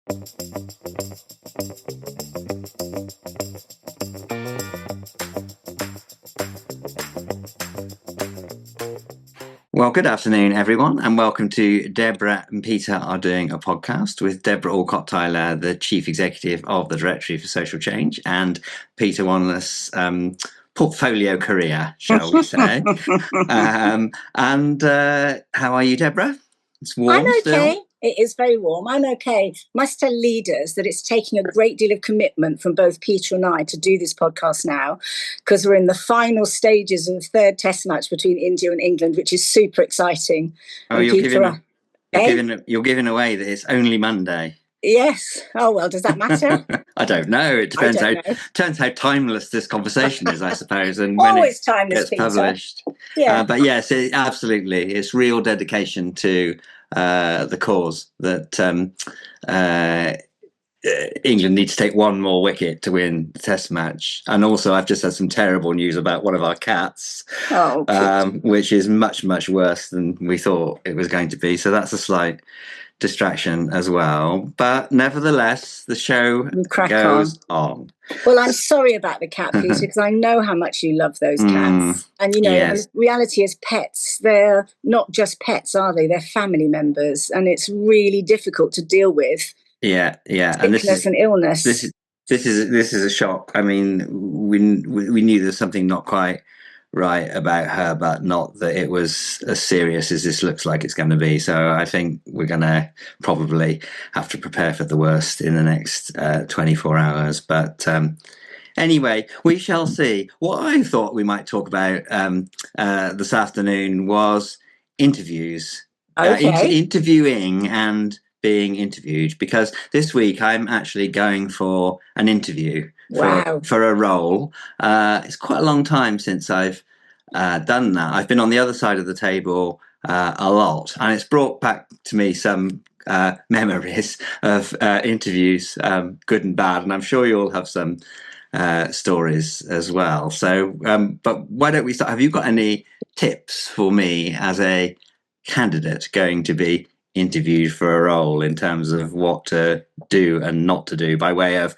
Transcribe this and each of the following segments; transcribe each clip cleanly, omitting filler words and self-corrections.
Well, good afternoon, everyone, and welcome to Debra and Peter Are Doing a Podcast with Debra Alcott-Tyler, the Chief Executive of the Directory for Social Change, and Peter Wanless, portfolio career, shall we say. How are you, Debra? It's warm. I'm okay. Still? It is very warm. I'm okay. Must tell leaders that it's taking a great deal of commitment from both Peter and I to do this podcast now, because we're in the final stages of the third test match between India and England, which is super exciting. Oh, you're giving away that it's only Monday. Yes. Oh, well, does that matter? I don't know. It depends how timeless this conversation is, I suppose, and when always it timeless, gets published. Yeah. But yes, absolutely. It's real dedication to the cause that England need to take one more wicket to win the test match. And also, I've just had some terrible news about one of our cats, which is much, much worse than we thought it was going to be. So that's a slight distraction as well. But nevertheless, the show goes on. Well, I'm sorry about the cat, Peter, because I know how much you love those cats. And, the reality is pets, they're not just pets, are they? They're family members. And it's really difficult to deal with. Yeah. Sickness and illness. This is a shock. I mean, we knew there's something not quite right about her, but not that it was as serious as this looks like it's going to be. So I think we're going to probably have to prepare for the worst in the next 24 hours. But anyway, we shall see. What I thought we might talk about this afternoon was interviews, interviewing and being interviewed, because this week I'm actually going for an interview for a role. It's quite a long time since I've done that. I've been on the other side of the table a lot, and it's brought back to me some memories of interviews, good and bad, and I'm sure you'll have some stories as well. So, but why don't we start? Have you got any tips for me as a candidate going to be interviewed for a role in terms of what to do and not to do by way of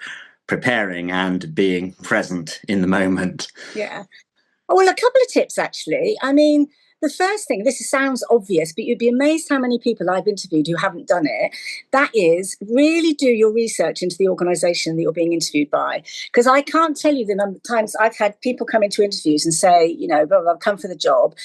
preparing and being present in the moment? Yeah. Well, a couple of tips, actually. I mean, the first thing, this sounds obvious, but you'd be amazed how many people I've interviewed who haven't done it. That is, really do your research into the organisation that you're being interviewed by. Because I can't tell you the number of times I've had people come into interviews and say, I've come for the job.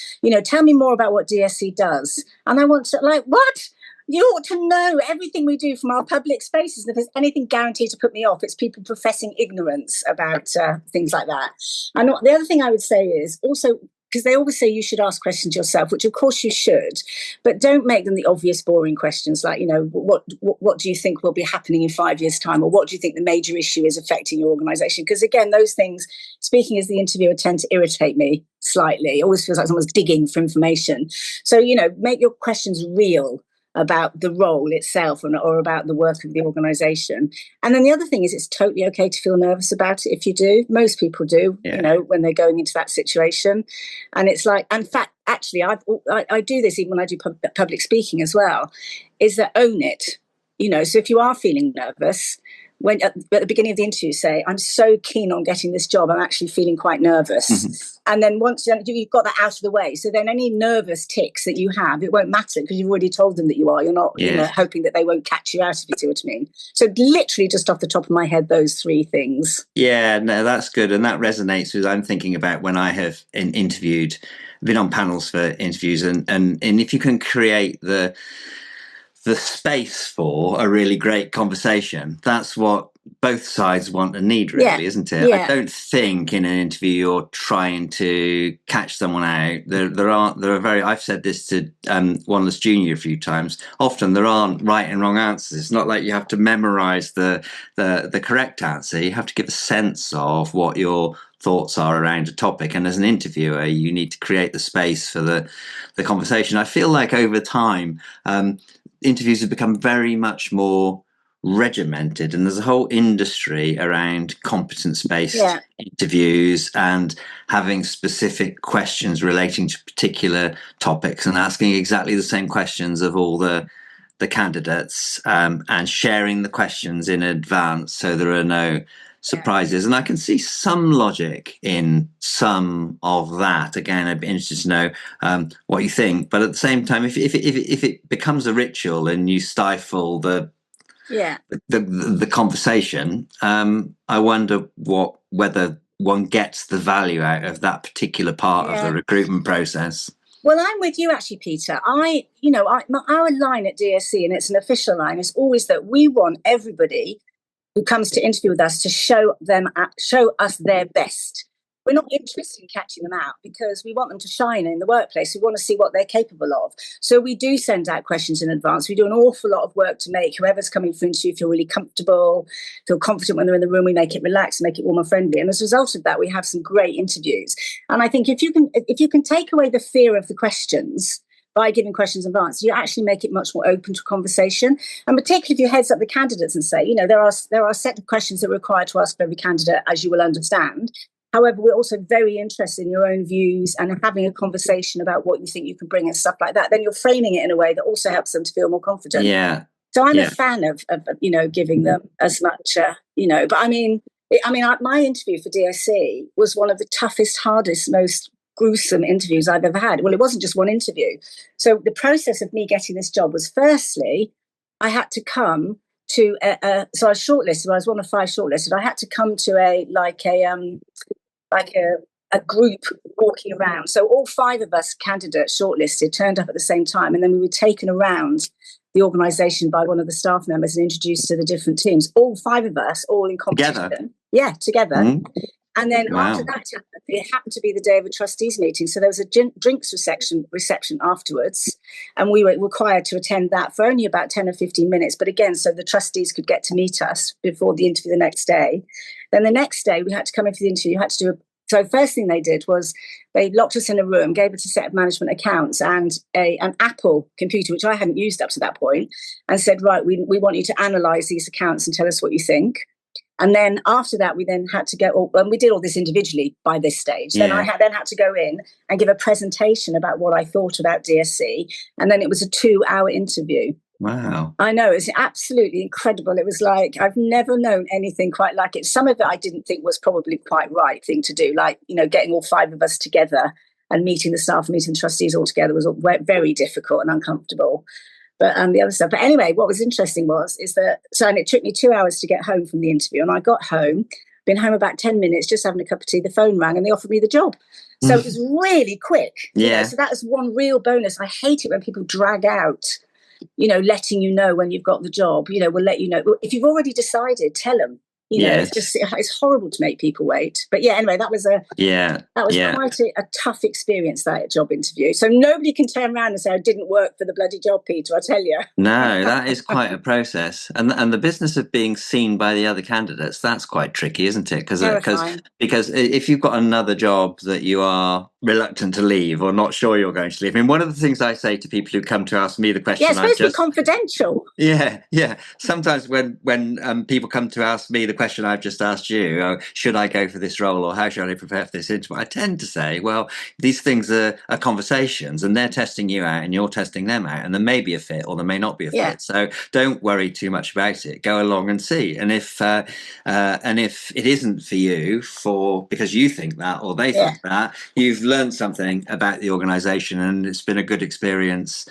Tell me more about what DSC does. And I want to, what? You ought to know everything we do from our public spaces. And if there's anything guaranteed to put me off, it's people professing ignorance about things like that. And the other thing I would say is also, because they always say you should ask questions yourself, which of course you should, but don't make them the obvious boring questions like, what do you think will be happening in 5 years' time? Or what do you think the major issue is affecting your organisation? Because again, those things, speaking as the interviewer, tend to irritate me slightly. It always feels like someone's digging for information. So, make your questions real about the role itself or about the work of the organisation. And then the other thing is it's totally okay to feel nervous about it if you do. Most people do, when they're going into that situation. And it's like, in fact, actually, I do this even when I do public speaking as well, is that own it. So if you are feeling nervous, when at the beginning of the interview say, I'm so keen on getting this job, I'm actually feeling quite nervous. Mm-hmm. And then once you've got that out of the way, so then any nervous tics that you have, it won't matter because you've already told them that you are. You're not hoping that they won't catch you out, if you see what I mean. So literally just off the top of my head, those three things. Yeah, no, that's good. And that resonates with I'm thinking about when I have interviewed, been on panels for interviews, and if you can create the space for a really great conversation, that's what both sides want and need, really, isn't it? Yeah. I don't think in an interview you're trying to catch someone out. I've said this to Wanless Jr. a few times. Often there aren't right and wrong answers. It's not like you have to memorize the correct answer. You have to give a sense of what your thoughts are around a topic, and as an interviewer you need to create the space for the conversation. I feel like over time interviews have become very much more regimented, and there's a whole industry around competence-based interviews and having specific questions relating to particular topics and asking exactly the same questions of all the the candidates and sharing the questions in advance so there are no surprises. And I can see some logic in some of that. Again, I'd be interested to know what you think. But at the same time, if it becomes a ritual and you stifle the conversation, I wonder whether one gets the value out of that particular part of the recruitment process. Well, I'm with you actually, Peter. Our line at DSC, and it's an official line, is always that we want everybody who comes to interview with us to show us their best. We're not interested in catching them out because we want them to shine in the workplace. We want to see what they're capable of. So we do send out questions in advance. We do an awful lot of work to make whoever's coming for interview feel really comfortable, feel confident when they're in the room. We make it relaxed, make it warm and friendly. And as a result of that, we have some great interviews. And I think if you can take away the fear of the questions by giving questions in advance, you actually make it much more open to conversation. And particularly if you heads up the candidates and say, there are a set of questions that we're required to ask for every candidate, as you will understand. However, we're also very interested in your own views and having a conversation about what you think you can bring and stuff like that. Then you're framing it in a way that also helps them to feel more confident. Yeah. So I'm a fan of giving them as much, But my interview for DSC was one of the toughest, hardest, most gruesome interviews I've ever had. Well, it wasn't just one interview. So the process of me getting this job was, firstly, I had to come to so I was shortlisted. I was one of 5 shortlisted. I had to come to a group walking around. So all 5 of us candidates shortlisted turned up at the same time, and then we were taken around the organisation by one of the staff members and introduced to the different teams. All 5 of us, all in competition. Together? Yeah, together. Mm-hmm. And then after that, it happened to be the day of a trustees meeting. So there was a drinks reception afterwards. And we were required to attend that for only about 10 or 15 minutes. But again, so the trustees could get to meet us before the interview the next day. Then the next day, we had to come in for the interview. You had to do So first thing they did was they locked us in a room, gave us a set of management accounts and an Apple computer, which I hadn't used up to that point, and said, right, we want you to analyse these accounts and tell us what you think. And then after that, we then had to go, and we did all this individually by this stage. Yeah. Then I had to go in and give a presentation about what I thought about DSC. And then it was a 2-hour interview. Wow. I know, it's absolutely incredible. It was like, I've never known anything quite like it. Some of it I didn't think was probably quite right thing to do. Like, getting all 5 of us together and meeting the staff, meeting the trustees all together was very difficult and uncomfortable. But the other stuff. But anyway, what was interesting and it took me 2 hours to get home from the interview. And I got home, been home about 10 minutes, just having a cup of tea. The phone rang and they offered me the job. So it was really quick. Yeah. So that was one real bonus. I hate it when people drag out, letting you know when you've got the job. We'll let you know. If you've already decided, tell them. It's horrible to make people wait. But yeah, anyway, that was quite a tough experience, that job interview. So nobody can turn around and say I didn't work for the bloody job, Peter, I tell you. No, that is quite a process. And the business of being seen by the other candidates, that's quite tricky, isn't it? Because if you've got another job that you are reluctant to leave or not sure you're going to leave. I mean, one of the things I say to people who come to ask me the question, it's supposed to be confidential. Yeah. Sometimes when people come to ask me the question I've just asked you, should I go for this role or how should I prepare for this interview? I tend to say, well, these things are conversations and they're testing you out and you're testing them out, and there may be a fit or there may not be a fit. So don't worry too much about it. Go along and see. And if it isn't for you because you think that or they think that, you've learned something about the organisation and it's been a good experience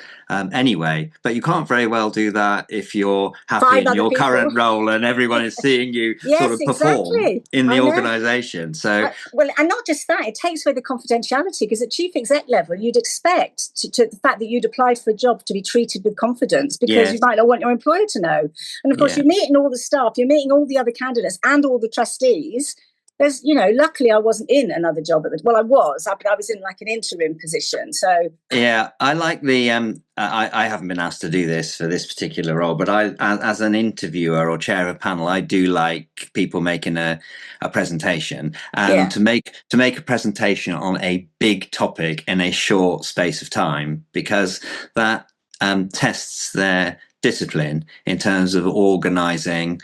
anyway. But you can't very well do that if you're happy in your current role and everyone is seeing you sort of perform in the organisation. So and not just that, it takes away the confidentiality, because at chief exec level you'd expect to the fact that you'd applied for a job to be treated with confidence, because you might not want your employer to know. And of course you're meeting all the staff, you're meeting all the other candidates and all the trustees. There's, luckily I wasn't in another job I was in like an interim position. So yeah, I like the I haven't been asked to do this for this particular role, but I, as an interviewer or chair of a panel, I do like people making a presentation, and to make a presentation on a big topic in a short space of time, because that tests their discipline in terms of organizing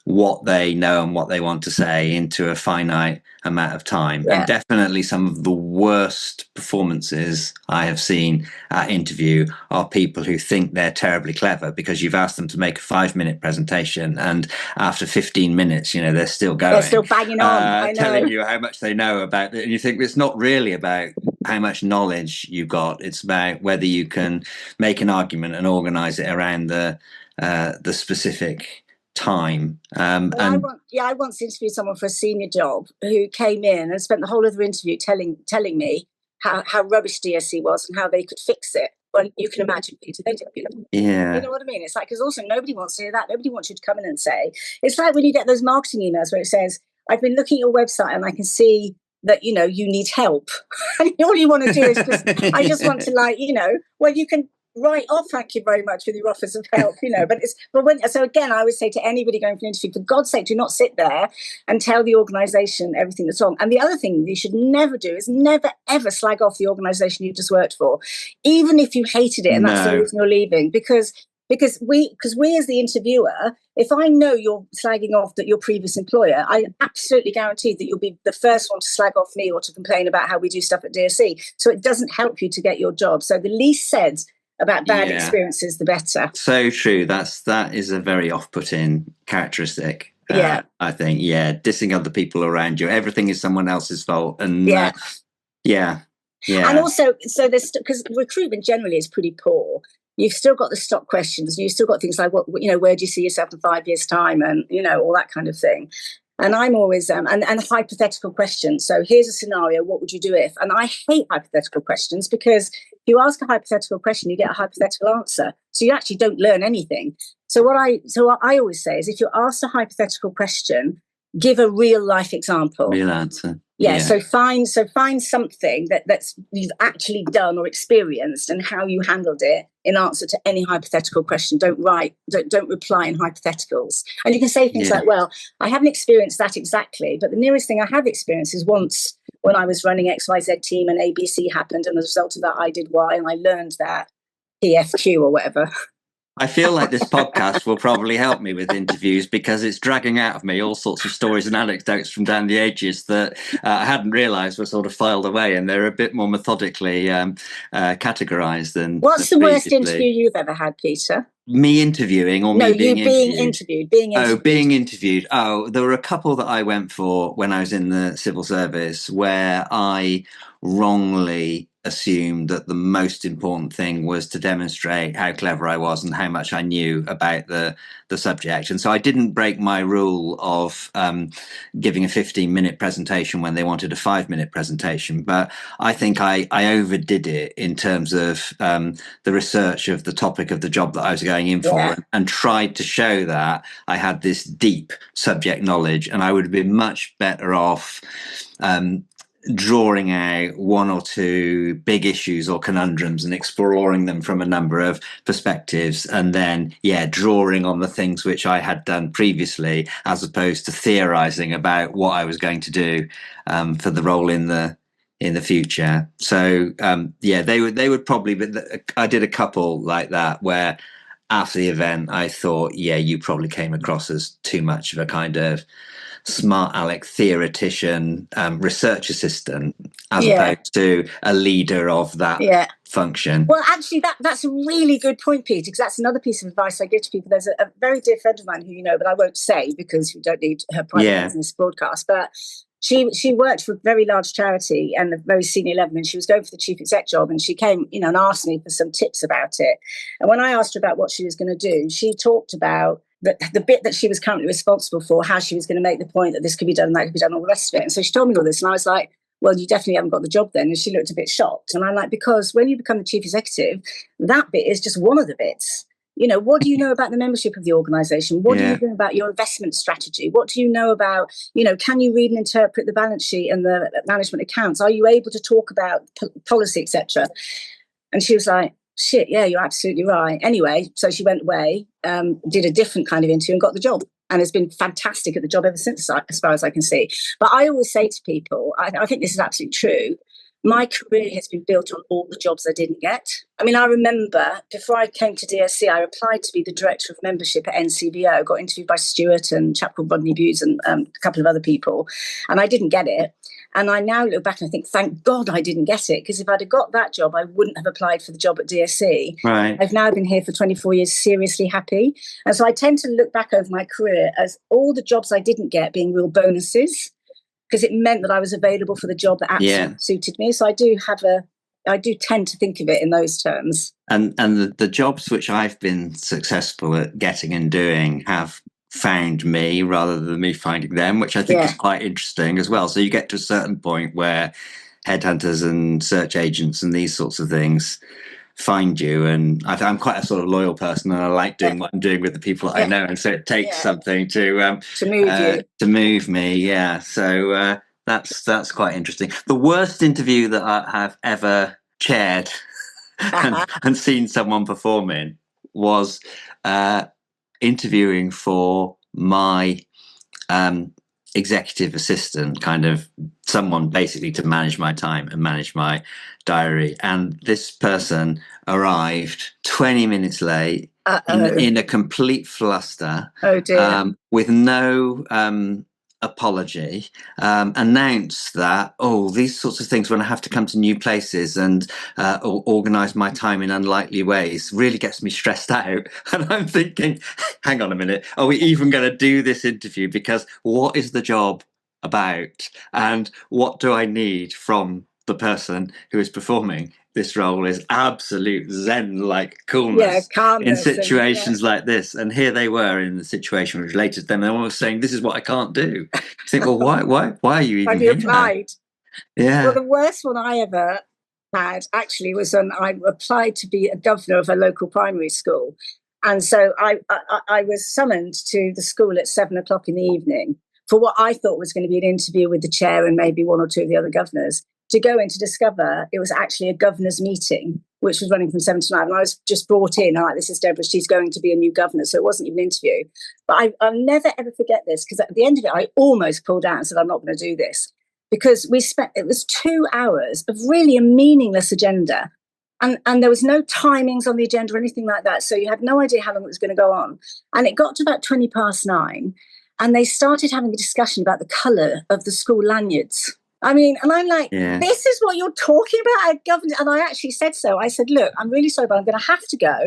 what they know and what they want to say into a finite amount of time. And definitely some of the worst performances I have seen at interview are people who think they're terribly clever because you've asked them to make a 5-minute presentation, and after 15 minutes, they're still going. They're still banging on. I know. Telling you how much they know about it. And you think it's not really about how much knowledge you've got. It's about whether you can make an argument and organize it around the specific time. I once interviewed someone for a senior job who came in and spent the whole of the interview telling me how rubbish DSE was and how they could fix it. Well, you can imagine, Peter, they didn't. Yeah. You know what I mean? It's like, because also nobody wants to hear that. Nobody wants you to come in and say, it's like when you get those marketing emails where it says, I've been looking at your website and I can see that, you need help. And all you want to do is I just want to well, you can write off, thank you very much, with your offers of help, so again, I would say to anybody going for an interview, for God's sake, do not sit there and tell the organisation everything that's wrong. And the other thing you should never do is never ever slag off the organisation you've just worked for, even if you hated it and that's the reason you're leaving, because we as the interviewer, if I know you're slagging off your previous employer, I absolutely guarantee that you'll be the first one to slag off me or to complain about how we do stuff at DSE. So it doesn't help you to get your job. So the least said about bad experiences, the better. So true. That is a very off-putting characteristic. I think. Dissing other people around you. Everything is someone else's fault. And And also, so there's, because recruitment generally is pretty poor. You've still got the stock questions. You've still got things like, where do you see yourself in 5 years' time, and all that kind of thing. And I'm always and hypothetical questions. So here's a scenario. What would you do if? And I hate hypothetical questions, because if you ask a hypothetical question, you get a hypothetical answer. So you actually don't learn anything. So what I always say is, if you're asked a hypothetical question, give a real life example. Real answer. Yeah. So find something that's you've actually done or experienced and how you handled it in answer to any hypothetical question. Don't reply in hypotheticals. And you can say things like, well, I haven't experienced that exactly, but the nearest thing I have experienced is once when I was running XYZ team and ABC happened, and as a result of that I did Y, and I learned that PFQ or whatever. I feel like this podcast will probably help me with interviews, because it's dragging out of me all sorts of stories and anecdotes from down the ages that I hadn't realised were sort of filed away, and they're a bit more methodically categorised than. What's the worst interview you've ever had, Peter? Me interviewing, or me being interviewed? Being interviewed. Oh, being interviewed. Oh, there were a couple that I went for when I was in the civil service where I wrongly assumed that the most important thing was to demonstrate how clever I was and how much I knew about the subject. And so I didn't break my rule of giving a 15-minute presentation when they wanted a 5-minute presentation. But I think I overdid it in terms of the research of the topic of the job that I was going in for, and tried to show that I had this deep subject knowledge, and I would have been much better off drawing out one or two big issues or conundrums and exploring them from a number of perspectives, and then drawing on the things which I had done previously, as opposed to theorizing about what I was going to do for the role in the future. So they would probably, but I did a couple like that where after the event I thought, you probably came across as too much of a kind of smart aleck theoretician, research assistant, as opposed to a leader of that function. Well, actually, that's a really good point, Pete, because that's another piece of advice I give to people. There's a very dear friend of mine who you know, but I won't say because you don't need her private business broadcast. But she worked for a very large charity and a very senior level, and she was going for the chief exec job, and she came, and asked me for some tips about it. And when I asked her about what she was going to do, she talked about the bit that she was currently responsible for, how she was going to make the point that this could be done and that could be done, all the rest of it. And so she told me all this, and I was like, well, you definitely haven't got the job then. And she looked a bit shocked. And I'm like, because when you become the chief executive, that bit is just one of the bits. What do you know about the membership of the organisation? What do you know about your investment strategy? What do you know about, can you read and interpret the balance sheet and the management accounts? Are you able to talk about policy, etc.? And she was like, shit, yeah, you're absolutely right. Anyway, so she went away, did a different kind of interview and got the job, and has been fantastic at the job ever since, as far as I can see. But I always say to people, I think this is absolutely true, my career has been built on all the jobs I didn't get. I mean, I remember before I came to DSC, I applied to be the director of membership at NCBO, got interviewed by Stuart and a chap called Rodney Buse and a couple of other people, and I didn't get it. And I now look back and I think, thank God I didn't get it, because if I'd have got that job, I wouldn't have applied for the job at DSC. Right. I've now been here for 24 years, seriously happy. And so I tend to look back over my career as all the jobs I didn't get being real bonuses, because it meant that I was available for the job that absolutely suited me. So I do tend to think of it in those terms. And the jobs which I've been successful at getting and doing have found me rather than me finding them, which I think is quite interesting as well. So you get to a certain point where headhunters and search agents and these sorts of things find you, and I'm quite a sort of loyal person, and I like doing what I'm doing with the people that I know, and so it takes something to move me. So that's quite interesting. The worst interview that I have ever chaired and seen someone perform in was interviewing for my executive assistant, kind of someone basically to manage my time and manage my diary. And this person arrived 20 minutes late in a complete fluster. Oh dear. With no apology, announced that, these sorts of things, when I have to come to new places and organise my time in unlikely ways, really gets me stressed out. And I'm thinking, hang on a minute, are we even going to do this interview? Because what is the job about? And what do I need from the person who is performing this role is absolute zen-like coolness in situations like this. And here they were in the situation which related to them. And I was saying, this is what I can't do. I think, well, why are you even here? Applied? Yeah. Well, the worst one I ever had actually was when I applied to be a governor of a local primary school. And so I was summoned to the school at 7:00 in the evening for what I thought was going to be an interview with the chair and maybe one or two of the other governors, to go in to discover it was actually a governor's meeting, which was running from 7 to 9. And I was just brought in, all right, this is Debra, she's going to be a new governor. So it wasn't even an interview. But I'll never, ever forget this, because at the end of it, I almost pulled out and said, I'm not going to do this. Because it was 2 hours of really a meaningless agenda. And there was no timings on the agenda or anything like that. So you had no idea how long it was going to go on. And it got to about 9:20. And they started having a discussion about the colour of the school lanyards. I mean, and I'm like, this is what you're talking about, Governor? And I actually said so. I said, look, I'm really sorry, but I'm going to have to go,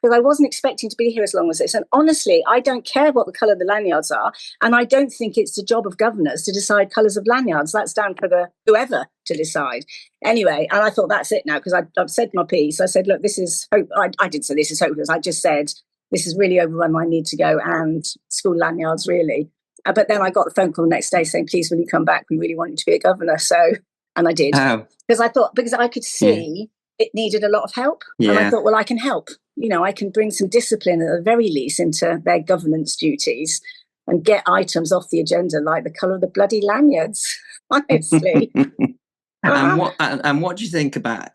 because I wasn't expecting to be here as long as this. And honestly, I don't care what the colour of the lanyards are. And I don't think it's the job of governors to decide colours of lanyards. That's down for whoever to decide. Anyway, and I thought, that's it now, because I've said my piece. I said, look, this is hope. I did say this is hopeless. I just said, this is really overrun. I need to go, and school lanyards, really. But then I got the phone call the next day saying, please, will you come back? We really want you to be a governor. So, and I did. Because I could see it needed a lot of help. And I thought, well, I can help. You know, I can bring some discipline at the very least into their governance duties and get items off the agenda like the colour of the bloody lanyards, honestly. And what do you think about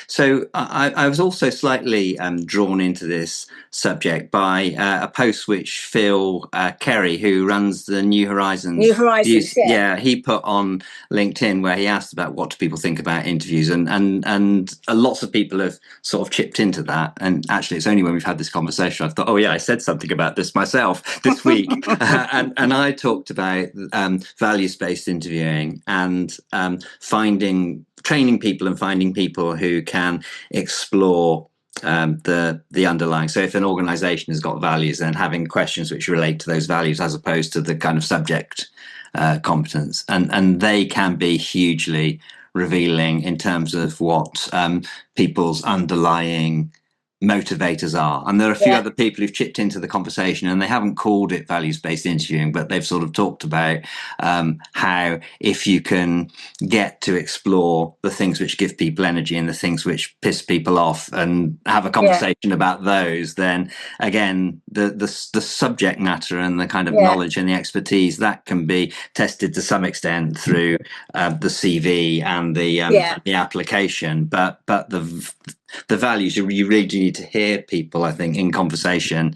so I was also slightly drawn into this subject by a post which Phil Kerry, who runs the New Horizons, he put on LinkedIn, where he asked about what do people think about interviews, and lots of people have sort of chipped into that. And actually, it's only when we've had this conversation I've thought, I said something about this myself this week. And I talked about values-based interviewing and training people and finding people who can explore the underlying. So if an organization has got values, then having questions which relate to those values as opposed to the kind of subject competence, and they can be hugely revealing in terms of what people's underlying motivators are. And there are a few other people who've chipped into the conversation, and they haven't called it values-based interviewing, but they've sort of talked about how if you can get to explore the things which give people energy and the things which piss people off and have a conversation about those, then again, the subject matter and the kind of knowledge and the expertise that can be tested to some extent through the CV and the application, but the values, you really do need to hear people, I think, in conversation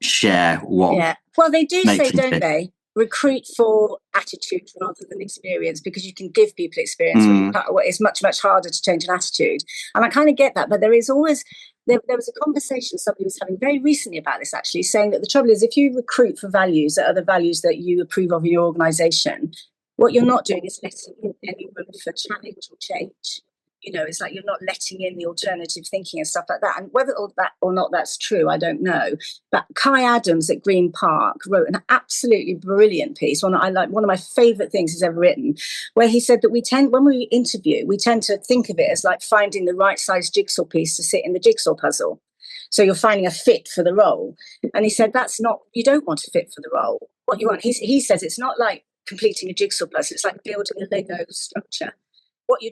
share what. Well, they do say, don't they? recruit for attitude rather than experience, because you can give people experience. It's much, much harder to change an attitude. And I kind of get that, but there is always, there was a conversation somebody was having very recently about this, actually, saying that the trouble is, if you recruit for values that are the values that you approve of in your organisation, what you're not doing is letting in any room for challenge or change. It's like you're not letting in the alternative thinking and stuff like that. And whether that or not that's true, I don't know. But Kai Adams at Green Park wrote an absolutely brilliant piece, one of my favourite things he's ever written, where he said that when we interview, we tend to think of it as like finding the right size jigsaw piece to sit in the jigsaw puzzle. So you're finding a fit for the role. And he said you don't want to fit for the role. What you want, he says, it's not like completing a jigsaw puzzle, it's like building a Lego structure. What you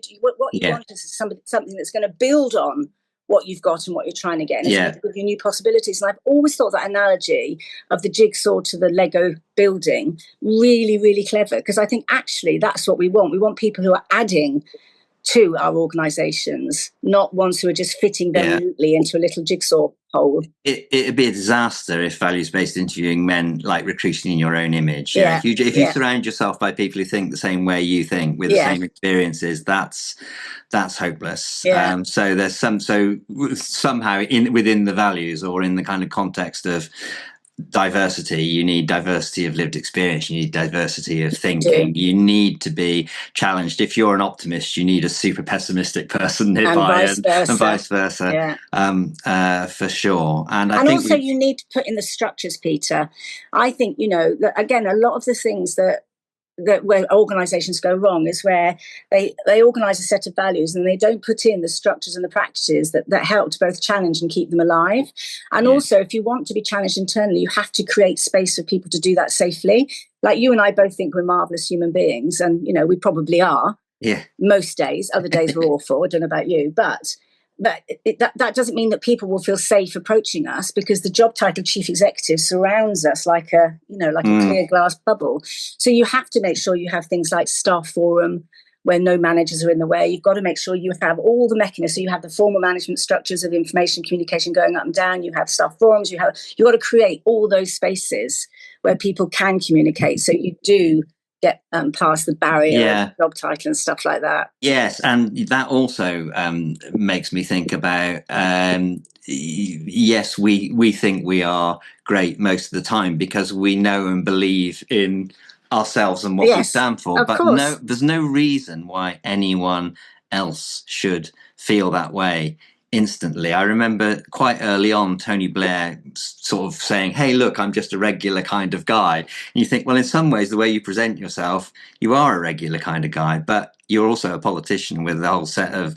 want is something that's going to build on what you've got and what you're trying to get, and it's going to give you new possibilities. And I've always thought that analogy of the jigsaw to the Lego building really, really clever, because I think actually that's what we want. We want people who are adding to our organisations, not ones who are just fitting very neatly into a little jigsaw hole. It'd be a disaster if values-based interviewing meant like recruiting in your own image. If you surround yourself by people who think the same way you think, with the same experiences, that's hopeless. So there's somehow within the values, or in the kind of context of diversity, you need diversity of lived experience, you need diversity of thinking, you need to be challenged. If you're an optimist, you need a super pessimistic person nearby, and vice versa. For sure. And I think also you need to put in the structures, Peter. I think, again, a lot of the things that where organisations go wrong is where they organise a set of values and they don't put in the structures and the practices that help to both challenge and keep them alive. And also, if you want to be challenged internally, you have to create space for people to do that safely. Like you and I both think we're marvellous human beings, and we probably are. Most days. Other days we're awful. I don't know about you, but that doesn't mean that people will feel safe approaching us, because the job title chief executive surrounds us like a clear glass bubble. So you have to make sure you have things like staff forum where no managers are in the way. You've got to make sure you have all the mechanisms. So you have the formal management structures of information communication going up and down. You have staff forums. You've got to create all those spaces where people can communicate. So you do get past the barrier of job title and stuff like that. Yes, and that also makes me think about, yes, we think we are great most of the time because we know and believe in ourselves and what we stand for. But there's no reason why anyone else should feel that way instantly. I remember quite early on Tony Blair sort of saying, hey, look, I'm just a regular kind of guy. And you think, well, in some ways, the way you present yourself, you are a regular kind of guy, but you're also a politician with a whole set of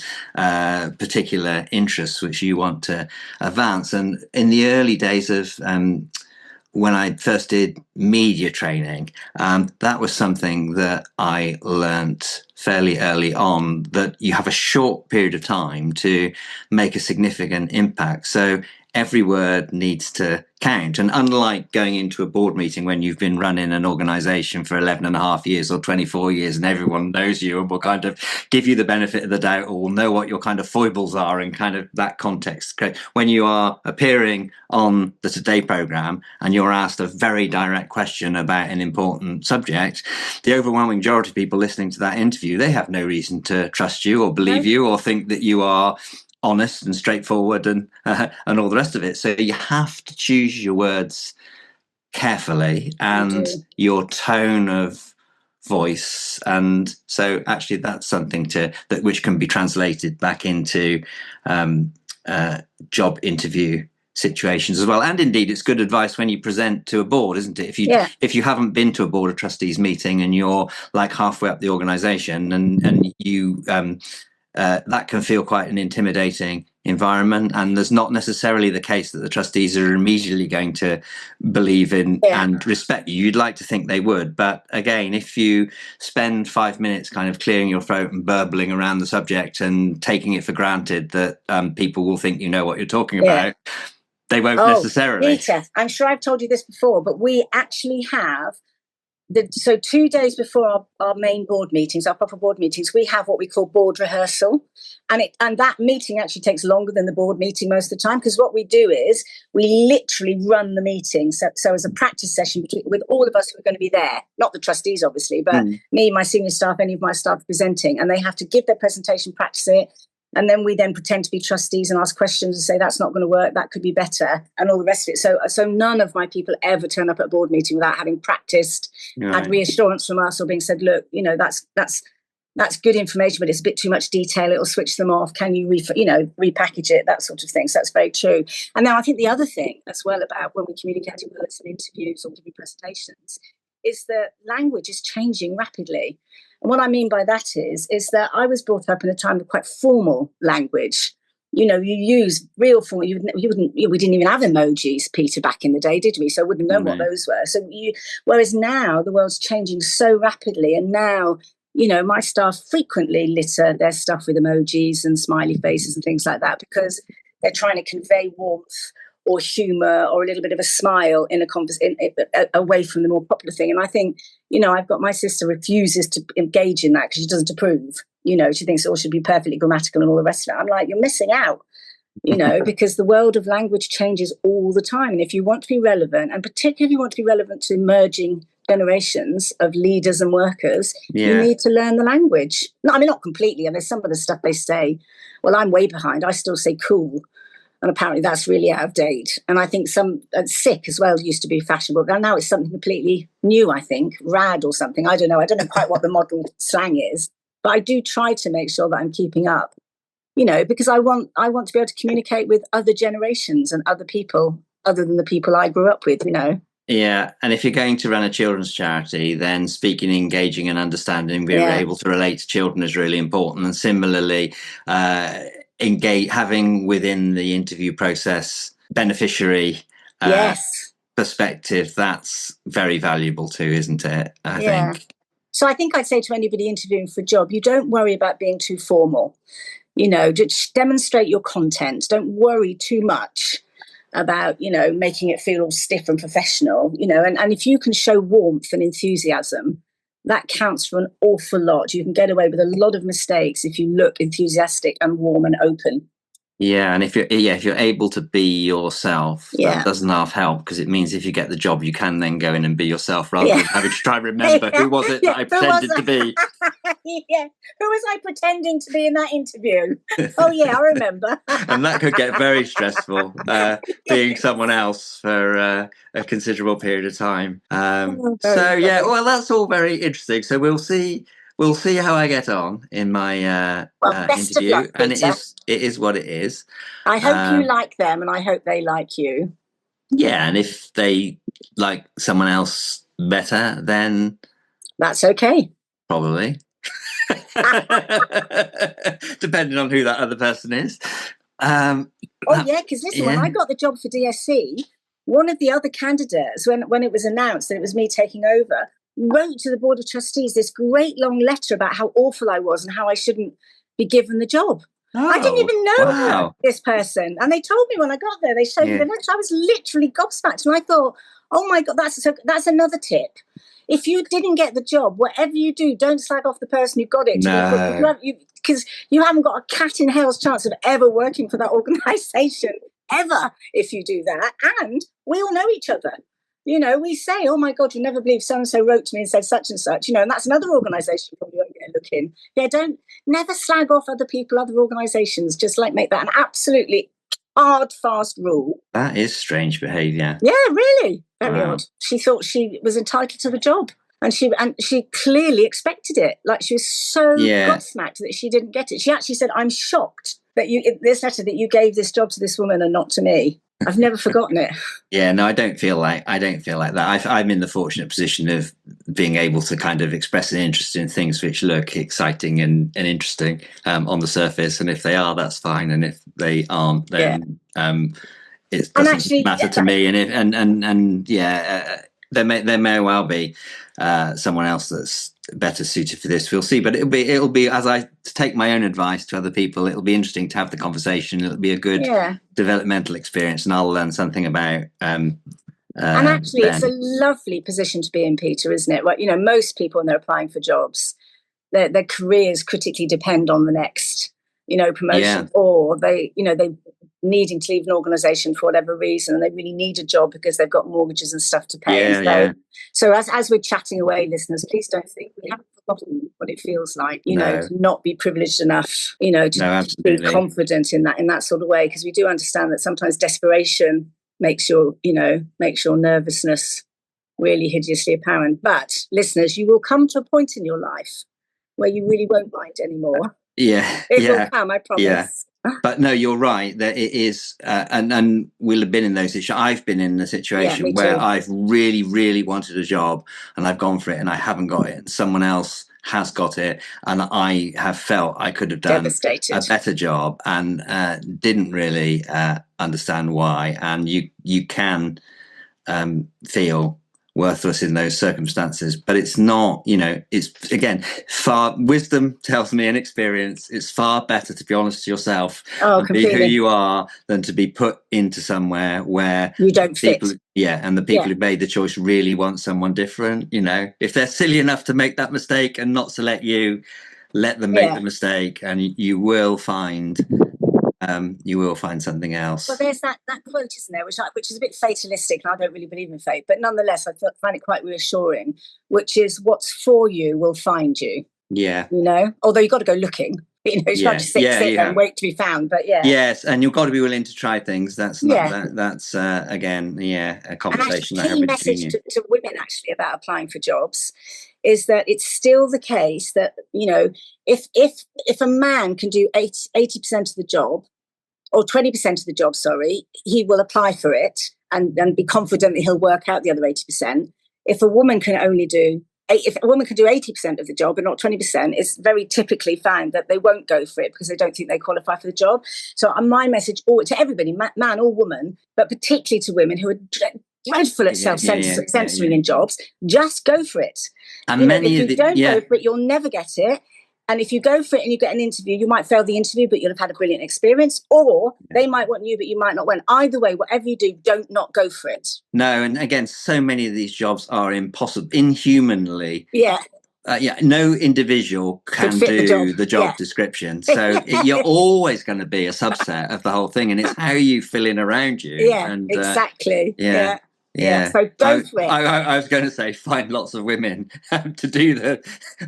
particular interests which you want to advance. And in the early days of when I first did media training, that was something that I learnt fairly early on, that you have a short period of time to make a significant impact. So every word needs to count. And unlike going into a board meeting when you've been running an organization for 11 and a half years or 24 years and everyone knows you and will kind of give you the benefit of the doubt or will know what your kind of foibles are in kind of that context. When you are appearing on the Today programme and you're asked a very direct question about an important subject, the overwhelming majority of people listening to that interview, they have no reason to trust you or believe you or think that you are honest and straightforward and all the rest of it. So you have to choose your words carefully and your tone of voice. And so actually that's something which can be translated back into job interview situations as well. And indeed, it's good advice when you present to a board, isn't it? If you haven't been to a board of trustees meeting and you're like halfway up the organisation and you that can feel quite an intimidating environment, and there's not necessarily the case that the trustees are immediately going to believe in and respect you. You'd like to think they would, but again, if you spend 5 minutes kind of clearing your throat and burbling around the subject and taking it for granted that people will think you know what you're talking about, they won't necessarily. Peter, I'm sure I've told you this before, but we actually have So 2 days before our main board meetings, our proper board meetings, we have what we call board rehearsal. And that meeting actually takes longer than the board meeting most of the time, because what we do is we literally run the meeting. So as a practice session with all of us who are going to be there, not the trustees, obviously, but me, my senior staff, any of my staff presenting, and they have to give their presentation, practice it. And then we then pretend to be trustees and ask questions and say, that's not going to work, that could be better, and all the rest of it. So none of my people ever turn up at a board meeting without having practiced, had reassurance from us, or being said, look, that's good information, but it's a bit too much detail, it'll switch them off. Can you repackage it, that sort of thing. So that's very true. And now I think the other thing as well about when we communicate in person interviews or giving presentations is that language is changing rapidly. And what I mean by that is that I was brought up in a time of quite formal language. You use real formal. We didn't even have emojis, Peter, back in the day, did we? So I wouldn't know what those were. Whereas now the world's changing so rapidly, and now, my staff frequently litter their stuff with emojis and smiley faces and things like that, because they're trying to convey warmth or humour or a little bit of a smile in a conversation away from the more popular thing. And I think, I've got my sister refuses to engage in that because she doesn't approve. She thinks it all should be perfectly grammatical and all the rest of it. I'm like, you're missing out, because the world of language changes all the time. And if you want to be relevant, and particularly if you want to be relevant to emerging generations of leaders and workers, you need to learn the language. No, I mean, not completely. And there's some of the stuff they say, well, I'm way behind. I still say cool. And apparently that's really out of date. And I think sick as well used to be fashionable. And now it's something completely new, I think. Rad or something. I don't know. I don't know quite what the modern slang is. But I do try to make sure that I'm keeping up, because I want to be able to communicate with other generations and other people other than the people I grew up with, Yeah, and if you're going to run a children's charity, then speaking, engaging and understanding, being able to relate to children is really important. And similarly, having within the interview process beneficiary perspective, that's very valuable too, isn't it? I think. So I think I'd say to anybody interviewing for a job, you don't worry about being too formal. Just demonstrate your content. Don't worry too much about, making it feel all stiff and professional, and if you can show warmth and enthusiasm, that counts for an awful lot. You can get away with a lot of mistakes if you look enthusiastic and warm and open. Yeah, and if you're able to be yourself, that doesn't half help, because it means if you get the job, you can then go in and be yourself rather than having to try and remember who was it that I pretended to be. Who was I pretending to be in that interview? Oh yeah, I remember. And that could get very stressful, being someone else for a considerable period of time. Well, that's all very interesting. So we'll see how I get on in my best interview, of luck, and Peter. it is what it is. I hope you like them, and I hope they like you. Yeah, and if they like someone else better, then that's okay. Probably. Depending on who that other person is. Because listen, when I got the job for DSC, one of the other candidates, when it was announced that it was me taking over, wrote to the Board of Trustees this great long letter about how awful I was and how I shouldn't be given the job. I didn't even know this person. And they told me when I got there, they showed me the letter. I was literally gobsmacked. And I thought, oh my God, that's another tip. If you didn't get the job, whatever you do, don't slag off the person who got it. No. Because you haven't got a cat in hell's chance of ever working for that organisation, ever, if you do that. And we all know each other. We say, oh my God, you'll never believe so-and-so wrote to me and said such and such, and that's another organisation probably won't get a look in. Don't never slag off other people, other organisations, just make that an absolutely hard, fast rule. That is strange behaviour. Yeah, really. Very odd. She thought she was entitled to the job. And she clearly expected it. She was so gobsmacked that she didn't get it. She actually said, I'm shocked that this letter that you gave this job to this woman and not to me. I've never forgotten it. Yeah, no, I don't feel like that. I'm in the fortunate position of being able to kind of express an interest in things which look exciting and interesting on the surface. And if they are, that's fine. And if they aren't, then it doesn't matter to me. And there may well be someone else that's better suited for this. We'll see, but it'll be as I take my own advice to other people, it'll be interesting to have the conversation. It'll be a good developmental experience, and I'll learn something about And actually, it's a then. lovely position to be in, Peter, isn't it? Well, you know, most people when they're applying for jobs, their careers critically depend on the next, you know, promotion, or they needing to leave an organisation for whatever reason, and they really need a job because they've got mortgages and stuff to pay. So as we're chatting away, listeners, please don't think we haven't forgotten what it feels like, you know, to not be privileged enough, you know, to be confident in that sort of way, because we do understand that sometimes desperation makes your nervousness really hideously apparent. But listeners, you will come to a point in your life where you really won't mind anymore. It will come, I promise. But no, you're right that it is, and we'll have been in those situations. I've been in a situation where I've really, really wanted a job and I've gone for it and I haven't got it, and someone else has got it, and I have felt I could have done a better job and didn't really understand why. And you can feel worthless in those circumstances, but it's not, you know, it's again, wisdom tells me and experience, it's far better to be honest to yourself and be who you are than to be put into somewhere where you don't fit. And the people who made the choice really want someone different. You know, if they're silly enough to make that mistake and not select you, let them make the mistake, and you will find something else. Well, there's that quote, isn't there, which is a bit fatalistic, and I don't really believe in fate, but nonetheless, I find it quite reassuring, which is what's for you will find you. Yeah. You know, although you've got to go looking. You know, you can't just sit there and wait to be found. But yes, and you've got to be willing to try things. That's not that's again, a conversation. And a key message to women actually about applying for jobs is that it's still the case that, you know, if a man can do 80% of the job, or 20% of the job, he will apply for it and be confident that he'll work out the other 80%. If a woman can do 80% of the job and not 20%, it's very typically found that they won't go for it because they don't think they qualify for the job. So my message to everybody, man or woman, but particularly to women who are dreadful at self-censoring in jobs, just go for it. And if you don't go for it, you'll never get it. And if you go for it and you get an interview, you might fail the interview, but you'll have had a brilliant experience. Or they might want you, but you might not win. Either way, whatever you do, don't not go for it. No, and again, so many of these jobs are impossible, inhumanly. No individual can do the job description. So you're always going to be a subset of the whole thing. And it's how you fill in around you. Exactly. So go for it. I was going to say, find lots of women to do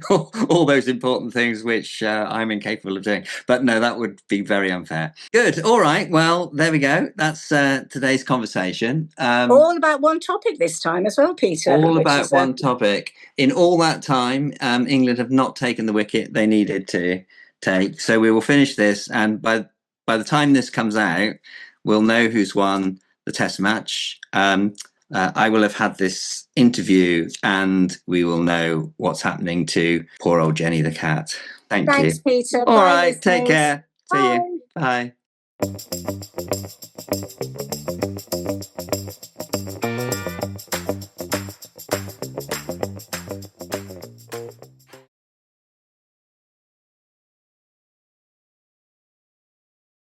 all those important things, which I'm incapable of doing. But no, that would be very unfair. Good. All right. Well, there we go. That's today's conversation. All about one topic this time as well, Peter. All about one topic. In all that time, England have not taken the wicket they needed to take. So we will finish this, and by the time this comes out, we'll know who's won the Test match. I will have had this interview and we will know what's happening to poor old Jenny the cat. Thanks, Peter. All right, take care. See you. Bye.